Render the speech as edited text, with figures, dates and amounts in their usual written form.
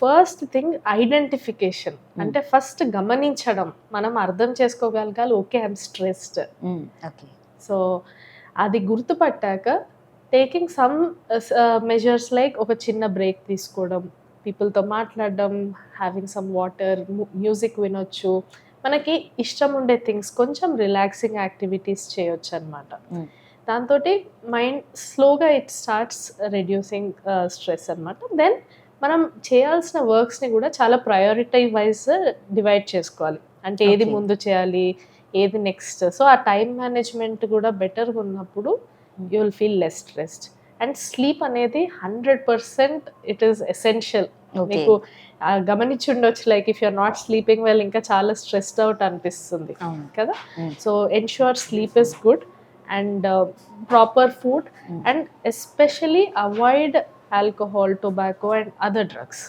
First thing identification, అంటే first గమనించడం, మనం అర్థం చేసుకోగలగాలి, okay I'm stressed. Okay. So అది గుర్తుపట్టాక టేకింగ్ సమ్ మెజర్స్ లైక్ ఒక చిన్న బ్రేక్ తీసుకోవడం, పీపుల్తో మాట్లాడడం, హ్యావింగ్ సమ్ వాటర్, మ్యూజిక్ వినొచ్చు, మనకి ఇష్టం ఉండే థింగ్స్, కొంచెం రిలాక్సింగ్ యాక్టివిటీస్ చేయొచ్చు అనమాట. దాంతో మైండ్ స్లోగా ఇట్ స్టార్ట్స్ రెడ్యూసింగ్ స్ట్రెస్ అనమాట. దెన్ మనం చేయాల్సిన వర్క్స్ని కూడా చాలా ప్రయారిటీ వైజ్ డివైడ్ చేసుకోవాలి. అంటే ఏది Okay. ముందు చేయాలి, ఏది నెక్స్ట్. సో ఆ టైం మేనేజ్మెంట్ కూడా బెటర్గా ఉన్నప్పుడు you will feel less stressed. And sleep అనేది 100% ఇట్ ఈస్ ఎసెన్షియల్. Okay. మీకు గమనించి ఉండొచ్చు, like if you're not sleeping well ఇంకా చాలా స్ట్రెస్డ్ అవుట్ అనిపిస్తుంది అవును. కదా. So ensure sleep is good and proper food, and especially avoid alcohol, tobacco and other drugs.